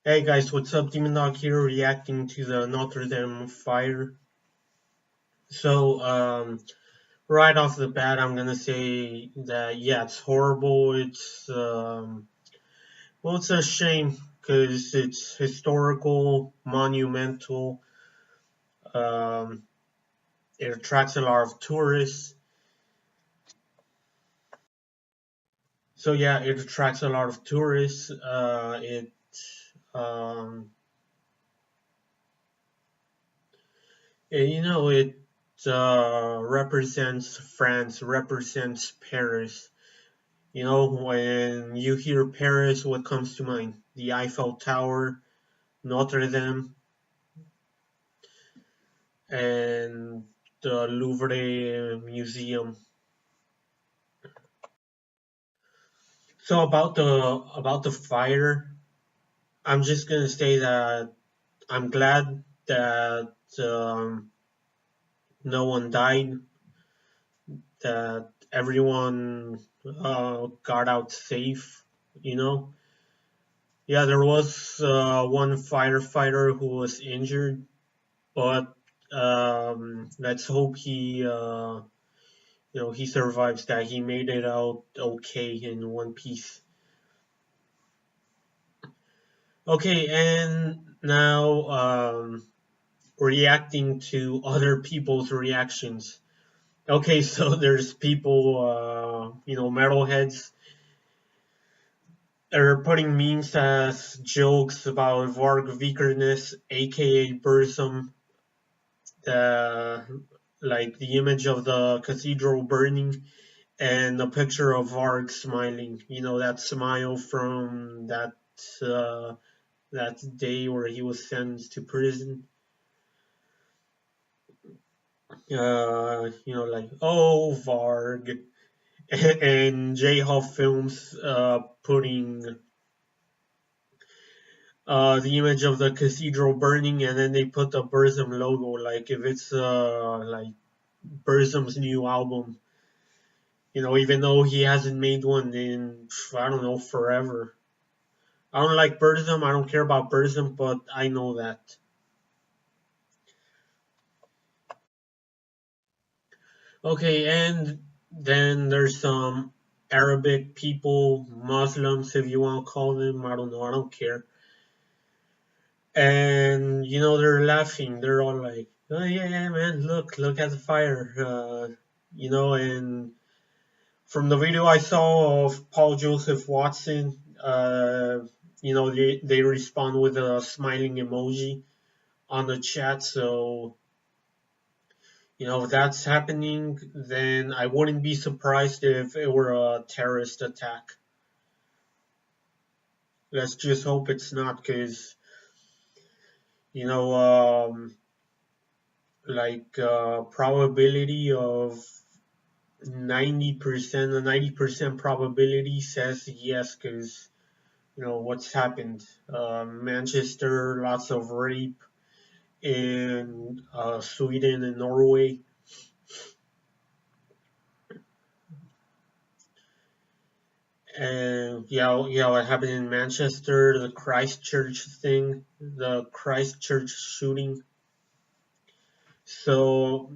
Hey guys, what's up? Demon Dog here, reacting to the Notre Dame fire. So, right off the bat, I'm gonna say that yeah, it's horrible. It's a shame because it's historical, monumental. Um, it attracts a lot of tourists. So yeah, it attracts a lot of tourists. Um, it represents France, represents Paris. You know, when you hear Paris, what comes to mind? The Eiffel Tower, Notre Dame, and the Louvre Museum. So about the fire, I'm just gonna say that I'm glad that no one died, that everyone got out safe. You know, yeah, there was one firefighter who was injured, but let's hope he survives that. He made it out okay in one piece. Okay, and now reacting to other people's reactions. Okay, so there's people, metalheads are putting memes as jokes about Varg Vikernes, aka Burzum, the like the image of the cathedral burning and a picture of Varg smiling. You know, that smile from uh, that day where he was sentenced to prison. Like, oh, Varg. And J Hop Films putting the image of the cathedral burning, and then they put the Burzum logo, like if it's like Burzum's new album. You know, even though he hasn't made one in I don't know forever. I don't like Burzum. I don't care about Burzum, but I know that. Okay, and then there's some Arabic people, Muslims, if you want to call them. I don't know. I don't care. And they're laughing. They're all like, "Oh yeah, man! Look at the fire!" And from the video I saw of Paul Joseph Watson, they respond with a smiling emoji on the chat. So if that's happening, then I wouldn't be surprised if it were a terrorist attack. Let's just hope it's not, because you know, probability of 90%, a 90% probability says yes, because what's happened. Manchester, lots of rape in Sweden and Norway. And yeah, what happened in Manchester, the Christchurch thing, the Christchurch shooting. So,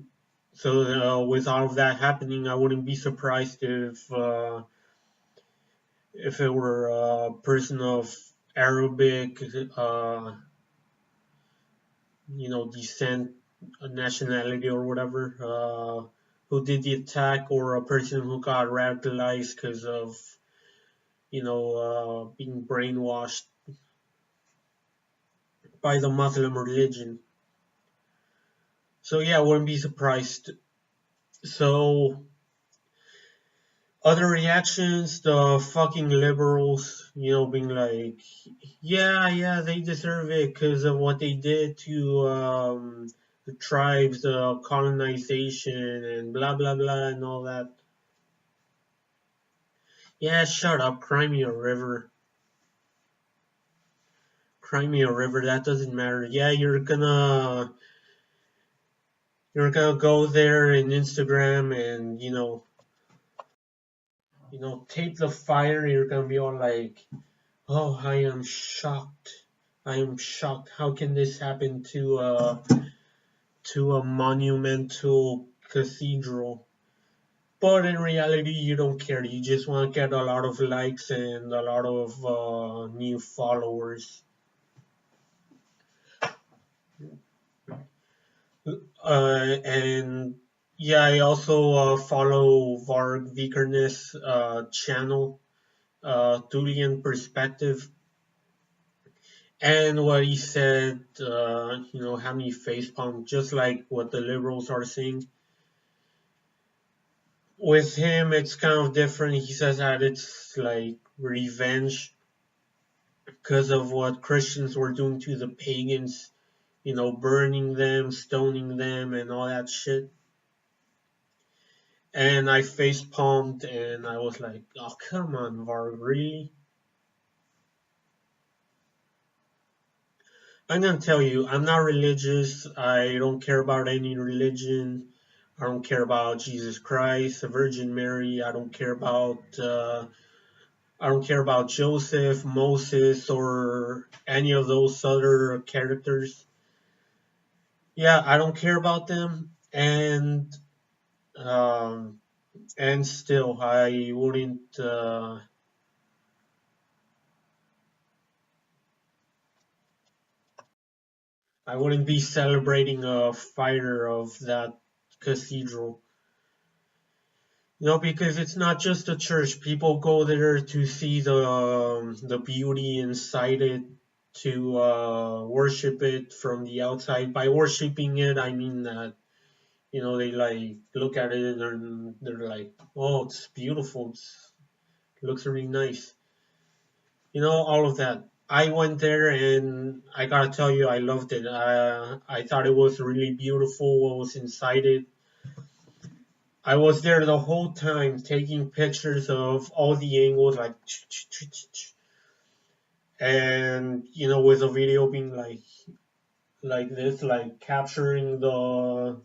with all of that happening, I wouldn't be surprised if it were a person of Arabic, descent, nationality, or whatever, who did the attack, or a person who got radicalized because of, being brainwashed by the Muslim religion. So yeah, I wouldn't be surprised. So other reactions, the fucking liberals, being like, yeah, they deserve it because of what they did to the tribes, the colonization, and blah blah blah, and all that. Yeah, shut up, cry me a river. Cry me a river, that doesn't matter. Yeah, you're gonna go there in Instagram and tape the fire. You're gonna be all like, oh, I am shocked. I am shocked. How can this happen to a monumental cathedral? But in reality, you don't care. You just want to get a lot of likes and a lot of new followers. And yeah, I also follow Varg Vikernes channel, Thulian Perspective, and what he said, how many facepalm, just like what the liberals are saying. With him, it's kind of different. He says that it's like revenge because of what Christians were doing to the pagans, burning them, stoning them, and all that shit. And I face palmed and I was like, oh, come on, Varg, really? I'm gonna tell you, I'm not religious. I don't care about any religion. I don't care about Jesus Christ, the Virgin Mary. I don't care about Joseph, Moses, or any of those other characters. Yeah, I don't care about them, um, and still, I wouldn't be celebrating a fire of that cathedral. Because it's not just a church. People go there to see the beauty inside it, to worship it from the outside. By worshiping it, I mean that they like look at it and they're like, oh, it's beautiful. It looks really nice. All of that. I went there and I gotta tell you, I loved it. I thought it was really beautiful what was inside it. I was there the whole time taking pictures of all the angles, like, and with a video being like this, like capturing the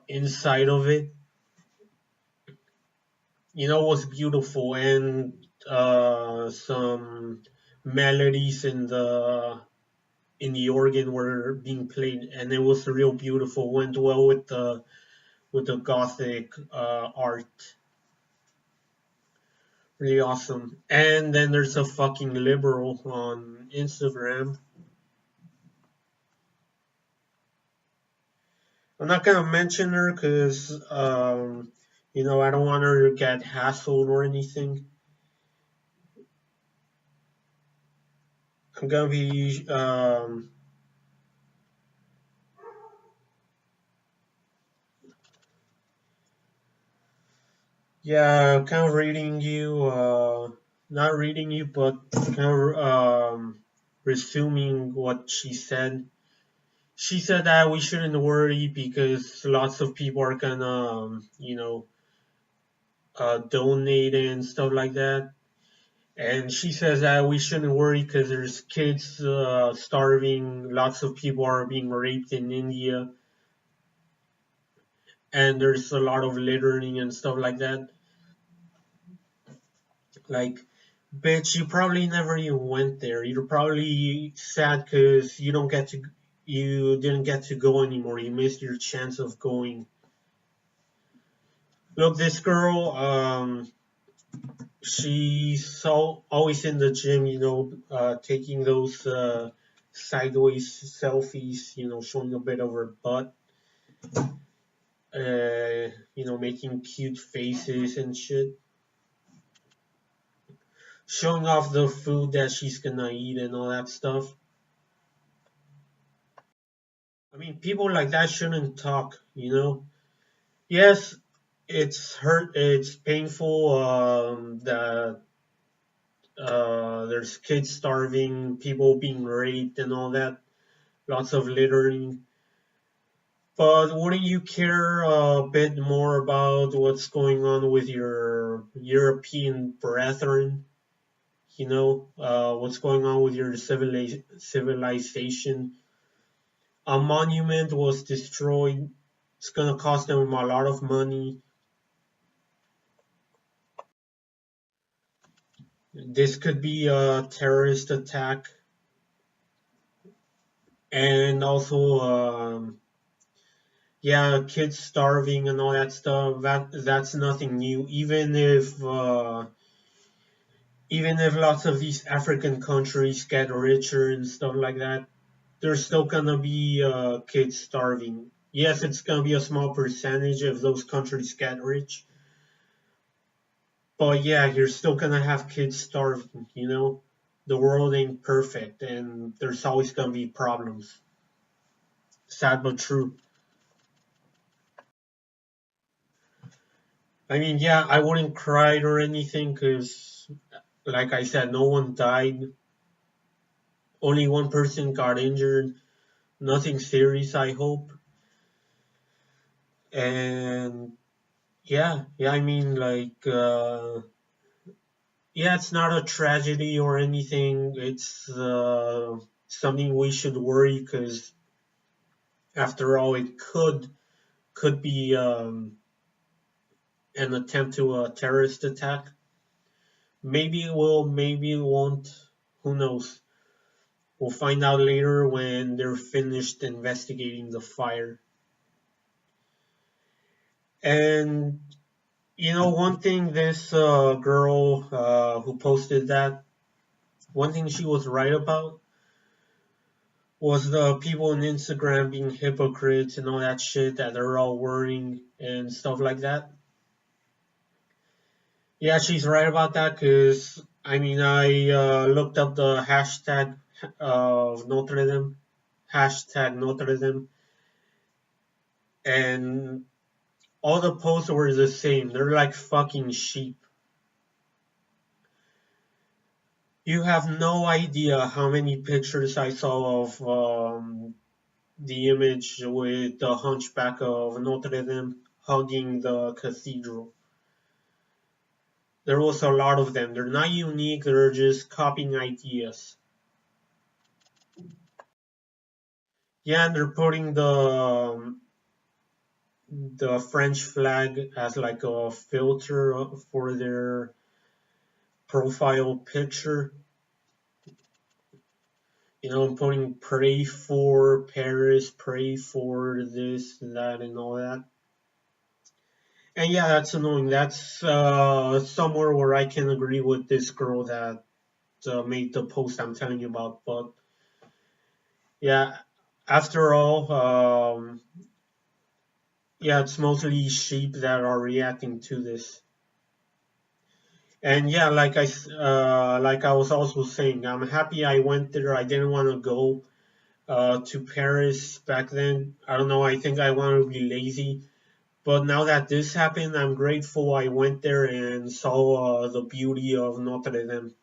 inside of it. Was beautiful, and some melodies in the organ were being played, and it was real beautiful. Went well with the gothic art. Really awesome. And then there's a fucking liberal on Instagram. I'm not gonna mention her because I don't want her to get hassled or anything. I'm gonna be yeah, kind of reading you, not reading you, but kind of resuming what she said. She said that we shouldn't worry because lots of people are gonna, donate and stuff like that. And she says that we shouldn't worry because there's kids starving, lots of people are being raped in India, and there's a lot of littering and stuff like that. Like, bitch, you probably never even went there. You're probably sad because you didn't get to go anymore. You missed your chance of going. Look, this girl, she's so always in the gym, taking those sideways selfies, showing a bit of her butt, making cute faces and shit, showing off the food that she's gonna eat and all that stuff. I mean, people like that shouldn't talk. Yes, it's painful that there's kids starving, people being raped and all that, lots of littering. But wouldn't you care a bit more about what's going on with your European brethren? What's going on with your civilization? A monument was destroyed. It's gonna cost them a lot of money. This could be a terrorist attack. And also, yeah, kids starving and all that stuff. That's nothing new. Even if lots of these African countries get richer and stuff like that, there's still gonna be kids starving. Yes, it's gonna be a small percentage if those countries get rich, but yeah, you're still gonna have kids starving. The world ain't perfect, and there's always gonna be problems. Sad but true. I mean, yeah, I wouldn't cry or anything because, like I said, no one died. Only one person got injured. Nothing serious, I hope. And yeah, I mean, like, yeah, it's not a tragedy or anything. It's something we should worry because, after all, it could be an attempt to a terrorist attack. Maybe it will, maybe it won't. Who knows? We'll find out later when they're finished investigating the fire. And one thing this girl who posted that, one thing she was right about was the people on Instagram being hypocrites and all that shit that they're all worrying and stuff like that. Yeah, she's right about that because, I mean, I looked up the hashtag of Notre Dame, hashtag Notre Dame, and all the posts were the same. They're like fucking sheep. You have no idea how many pictures I saw of the image with the hunchback of Notre Dame hugging the cathedral. There was a lot of them. They're not unique, they're just copying ideas. Yeah, and they're putting the French flag as like a filter for their profile picture. I'm putting pray for Paris, pray for this, that, and all that. And yeah, that's annoying. That's somewhere where I can agree with this girl that made the post I'm telling you about. But yeah, after all, yeah, it's mostly sheep that are reacting to this. And yeah, like I was also saying, I'm happy I went there. I didn't want to go to Paris back then. I don't know. I think I want to be lazy. But now that this happened, I'm grateful I went there and saw the beauty of Notre Dame.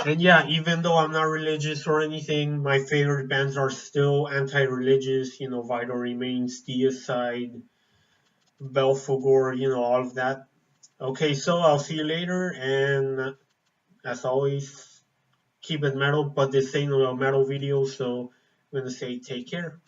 And yeah, even though I'm not religious or anything, my favorite bands are still anti-religious. Vital Remains, Deicide, Belphegor, all of that. Okay, so I'll see you later, and as always, keep it metal, but this ain't a metal video, so I'm gonna say take care.